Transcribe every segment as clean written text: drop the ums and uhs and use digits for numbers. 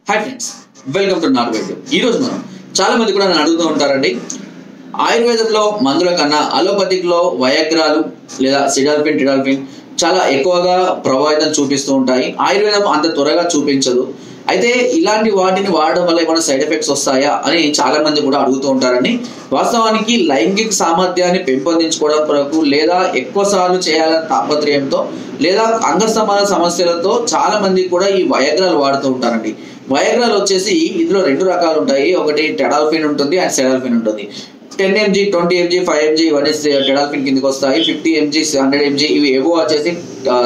Hi friends, welcome to not వైద్యం. ఈరోజు మనం చాలా మంది కూడా నన్ను అడుగుతూ ఉంటారండి, ఆయుర్వేదంలో మందుల కన్నా అలోపతిక్లో వయాగ్రాలు లేదా సిడాల్ఫిన్ టిడాల్ఫిన్ చాలా ఎక్కువగా ప్రభావితం చూపిస్తూ ఉంటాయి. ఆయుర్వేదం అంత త్వరగా చూపించదు. అయితే ఇలాంటి వాటిని వాడడం వల్ల ఏమైనా సైడ్ ఎఫెక్ట్స్ వస్తాయా అని చాలా మంది కూడా అడుగుతూ ఉంటారండి. వాస్తవానికి లైంగిక సామర్థ్యాన్ని పెంపొందించుకోవడం కొరకు లేదా ఎక్కువ సార్లు చేయాలనే తాపత్రయంతో లేదా అంగస్తంభన సమస్యలతో చాలా మంది కూడా ఈ వయాగ్రాలు వాడుతూ ఉంటారండి. వయాగ్రాలు వచ్చేసి ఇందులో రెండు రకాలు ఉంటాయి. ఒకటి టెడాల్ఫిన్ ఉంటుంది అండ్ సెడాల్ఫిన్ ఉంటుంది. 10 mg, 20 mg, 5 mg ఇవన్నీ టెడాల్ఫిన్ కిందకి వస్తాయి. 50 mg, 100 mg ఇవి ఏవో వచ్చేసి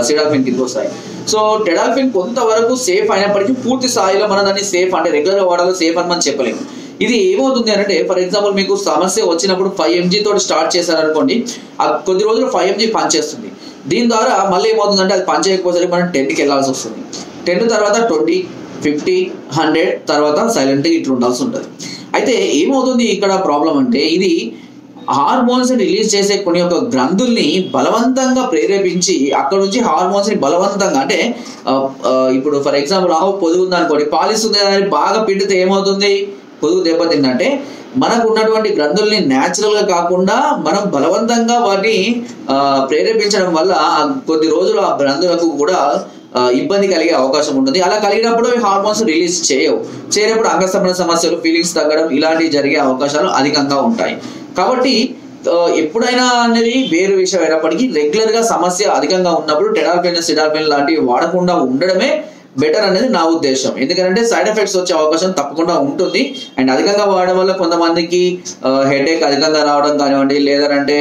సిడాల్ఫిన్ కిందకి వస్తాయి. సో టెడాల్ఫిన్ కొంతవరకు సేఫ్ అయినప్పటికీ పూర్తి స్థాయిలో మనం దాన్ని సేఫ్ అంటే రెగ్యులర్గా వాడాలో సేఫ్ అని మనం చెప్పలేము. ఇది ఏమవుతుంది అంటే, ఫర్ ఎగ్జాంపుల్ మీకు సమస్య వచ్చినప్పుడు 5 mg తోటి స్టార్ట్ చేశారనుకోండి, కొద్ది రోజులు 5 mg పనిచేస్తుంది. దీని ద్వారా మళ్ళీ ఏమవుతుందంటే అది పనిచేయకపోతే మనం 10కి వెళ్ళాల్సి వస్తుంది. 10 తర్వాత 20, 50, 100 తర్వాత సైలెంట్గా ఇట్లా ఉండాల్సి ఉంటుంది. అయితే ఏమవుతుంది ఇక్కడ ప్రాబ్లం అంటే, ఇది హార్మోన్స్ రిలీజ్ చేసే కొన్ని యొక్క గ్రంథుల్ని బలవంతంగా ప్రేరేపించి అక్కడ నుంచి హార్మోన్స్ ని బలవంతంగా అంటే ఇప్పుడు ఫర్ ఎగ్జాంపుల్ ఆవు పొదుగు ఉంది అనుకోండి, పాలిస్తుంది అని బాగా పిండితే ఏమవుతుంది, పొదుగు దెబ్బతిందంటే మనకు ఉన్నటువంటి గ్రంథుల్ని న్యాచురల్ గా కాకుండా మనం బలవంతంగా వాటిని ప్రేరేపించడం వల్ల కొద్ది రోజులు ఆ గ్రంథులకు కూడా ఇబ్బంది కలిగే అవకాశం ఉంటుంది. అలా కలిగినప్పుడు హార్మోన్స్ రిలీజ్ చేయనప్పుడు అంగస్తంభన సమస్యలు, ఫీలింగ్స్ తగ్గడం ఇలాంటివి జరిగే అవకాశాలు అధికంగా ఉంటాయి. కాబట్టి ఎప్పుడైనా అనేది వేరు విషయం అయినప్పటికీ రెగ్యులర్ గా సమస్య అధికంగా ఉన్నప్పుడు టెడాల్ఫిన్, సిడాల్ఫిన్ లాంటివి వాడకుండా ఉండడమే బెటర్ అనేది నా ఉద్దేశం. ఎందుకంటే సైడ్ ఎఫెక్ట్స్ వచ్చే అవకాశం తప్పకుండా ఉంటుంది. అండ్ అధికంగా వాడడం వల్ల కొంతమందికి హెడేక్ అధికంగా రావడం కానివ్వండి, లేదంటే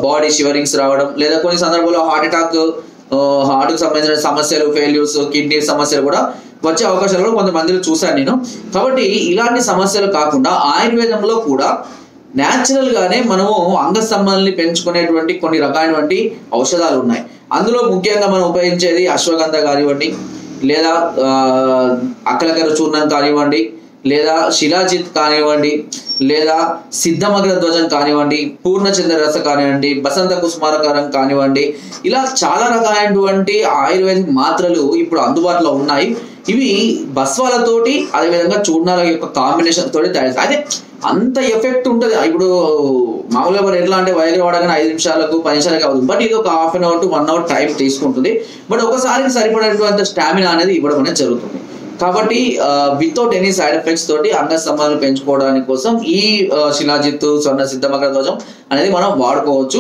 బాడీ షివరింగ్స్ రావడం, లేదా కొన్ని సందర్భాల్లో హార్ట్ అటాక్, హార్ట్కి సంబంధించిన సమస్యలు, ఫెయిల్యూర్స్, కిడ్నీ సమస్యలు కూడా వచ్చే అవకాశాలు కొంతమందిలో చూశాను నేను. కాబట్టి ఇలాంటి సమస్యలు కాకుండా ఆయుర్వేదంలో కూడా న్యాచురల్ గానే మనము అంగస్తంభాలని పెంచుకునేటువంటి కొన్ని రకాలైనటువంటి ఔషధాలు ఉన్నాయి. అందులో ముఖ్యంగా మనం ఉపయోగించేది అశ్వగంధ కానివ్వండి, లేదా అక్కలకర చూర్ణం కానివ్వండి, లేదా శిలాజిత్ కానివ్వండి, లేదా సిద్ధమగ్ర ధ్వజం కానివ్వండి, పూర్ణచంద్ర రస కానివ్వండి, బసంత కుసుమారకారం కానివ్వండి, ఇలా చాలా రకాలైనటువంటి ఆయుర్వేదిక్ మాత్రలు ఇప్పుడు అందుబాటులో ఉన్నాయి. ఇవి బస్వాలతోటి అదేవిధంగా చూర్ణాల యొక్క కాంబినేషన్ తోటి తయారు. అయితే అంత ఎఫెక్ట్ ఉంటుంది. ఇప్పుడు మామూలుగా మనం ఎట్లా అంటే వయాగ్రా వాడగానే 5 నిమిషాలకు 10 నిమిషాలకు అవుతుంది. బట్ ఇది ఒక half an hour to 1 hour time తీసుకుంటుంది. బట్ ఒకసారికి సరిపడేటువంటి స్టామినా అనేది ఇవ్వడం అనేది జరుగుతుంది. కాబట్టి వితౌట్ ఎనీ సైడ్ ఎఫెక్ట్స్ తోటి అంగస్తంభాలను పెంచుకోవడానికి కోసం ఈ శిలాజిత్తు, స్వర్ణ సిద్ధమగ్ర ధ్వజం అనేది మనం వాడుకోవచ్చు.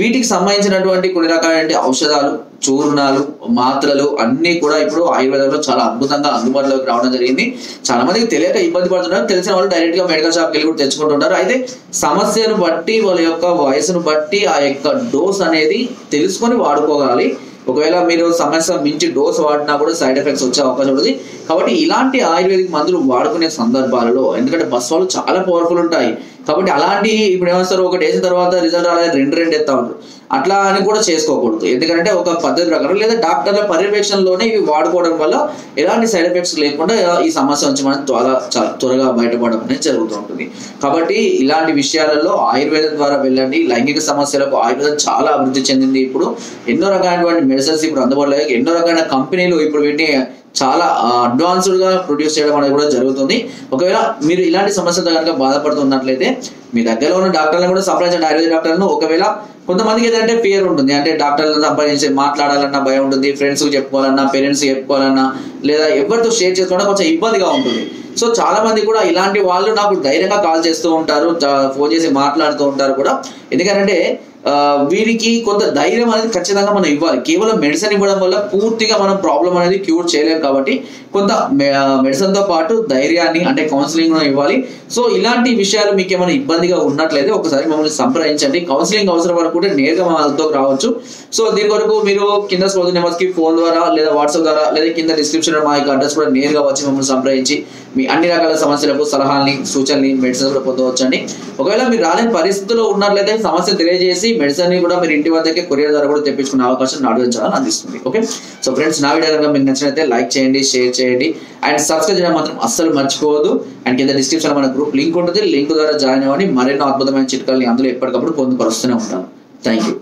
వీటికి సంబంధించినటువంటి కొన్ని రకాలైన ఔషధాలు, చూర్ణాలు, మాత్రలు అన్ని కూడా ఇప్పుడు ఆయుర్వేదంలో చాలా అద్భుతంగా అందుబాటులోకి రావడం జరిగింది. చాలా మందికి తెలియక ఇబ్బంది పడుతున్నారు. తెలిసిన వాళ్ళు డైరెక్ట్ గా మెడికల్ షాప్కి వెళ్ళి కూడా తెచ్చుకుంటుంటారు. అయితే సమస్యను బట్టి, వాళ్ళ యొక్క వయసును బట్టి ఆ యొక్క డోస్ అనేది తెలుసుకొని వాడుకోగలాలి. ఒకవేళ మీరు సమస్య మించి డోస్ వాడినా కూడా సైడ్ ఎఫెక్ట్స్ వచ్చే అవకాశం ఉంటుంది. కాబట్టి ఇలాంటి ఆయుర్వేదిక్ మందులు వాడుకునే సందర్భాలలో, ఎందుకంటే బస్వాలు చాలా పవర్ఫుల్ ఉంటాయి కాబట్టి అలాంటి ఇప్పుడు ఏమేస్తారు, ఒకటి వేసిన తర్వాత రిజల్ట్ రాలేదు 2 ఎత్తా ఉంటారు. అట్లా అని కూడా చేసుకోకూడదు. ఎందుకంటే ఒక పద్ధతి ప్రకారం లేదా డాక్టర్ల పర్యవేక్షణలోనే ఇవి వాడుకోవడం వల్ల ఎలాంటి సైడ్ ఎఫెక్ట్స్ లేకుండా ఈ సమస్య నుంచి మనం చాలా త్వరగా బయటపడడం అనేది జరుగుతూ ఉంటుంది. కాబట్టి ఇలాంటి విషయాలలో ఆయుర్వేదం ద్వారా వెళ్ళండి. లైంగిక సమస్యలకు ఆయుర్వేదం చాలా అభివృద్ధి చెందింది. ఇప్పుడు ఎన్నో రకాలైనటువంటి మెడిసిన్స్ ఇప్పుడు అందుబాటులో, ఎన్నో రకాల కంపెనీలు ఇప్పుడు వీటిని చాలా అడ్వాన్స్డ్ గా ప్రొడ్యూస్ చేయడం అనేది కూడా జరుగుతుంది. ఒకవేళ మీరు ఇలాంటి సమస్యలతో కనుక బాధపడుతున్నట్లయితే మీ దగ్గరలో ఉన్న డాక్టర్లను కూడా సంప్రదించండి, ఆయుర్వేద డాక్టర్లను. ఒకవేళ కొంతమందికి ఏదంటే ఫియర్ ఉంటుంది, అంటే డాక్టర్లను సంప్రదించి మాట్లాడాలన్నా భయం ఉంటుంది, ఫ్రెండ్స్కి చెప్పుకోవాలన్నా, పేరెంట్స్కి చెప్పుకోవాలన్నా, లేదా ఎవరితో షేర్ చేసుకోవడం కొంచెం ఇబ్బందిగా ఉంటుంది. సో చాలా మంది కూడా ఇలాంటి వాళ్ళు నాకు ధైర్యంగా కాల్ చేస్తూ ఉంటారు, ఫోన్ చేసి మాట్లాడుతూ ఉంటారు కూడా. ఎందుకంటే వీరికి కొంత ధైర్యం అనేది ఖచ్చితంగా మనం ఇవ్వాలి. కేవలం మెడిసిన్ ఇవ్వడం వల్ల పూర్తిగా మనం ప్రాబ్లం అనేది క్యూర్ చేయలేము. కాబట్టి కొంత మెడిసిన్ తో పాటు ధైర్యాన్ని అంటే కౌన్సిలింగ్ ఇవ్వాలి. సో ఇలాంటి విషయాలు మీకు ఏమైనా ఇబ్బందిగా ఉన్నట్లయితే ఒకసారి మమ్మల్ని సంప్రదించండి. కౌన్సిలింగ్ అవసరం అనుకుంటే నేరుగా మనతో రావచ్చు. సో దీని వరకు మీరు కింద స్క్రోల్ నెంబర్స్ కి ఫోన్ ద్వారా లేదా వాట్సాప్ ద్వారా లేదా కింద డిస్క్రిప్షన్ మా యొక్క అడ్రస్ కూడా నేరుగా వచ్చి మమ్మల్ని సంప్రదించి మీ అన్ని రకాల సమస్యలకు సలహాలని, సూచనని, మెడిసిన్ కూడా పొందవచ్చండి. ఒకవేళ మీరు రాలేని పరిస్థితుల్లో ఉన్నట్లయితే సమస్య తెలియజేసి మెడిసిన్ ని కూడా మీరు ఇంటి వద్దకే కొరియర్ ద్వారా కూడా తెప్పించుకునే అవకాశం నాడు చాలా అందిస్తుంది. ఓకే, సో ఫ్రెండ్స్, నా వీడియో కనుక మీకు నచ్చినట్లయితే లైక్ చేయండి, షేర్ చేయండి అండ్ సబ్స్క్రైబ్ చేయడం మాత్రం అస్సలు మర్చిపోవద్దు. అండ్ కింద డిస్క్రిప్షన్ మన గ్రూప్ లింక్ ఉంటుంది, లింక్ ద్వారా జాయిన్ అవ్వండి. మరెన్నో అద్భుతమైన చిట్కాలని అందులో ఎప్పటికప్పుడు పొందుపరుస్తూనే ఉంటాను. Thank you.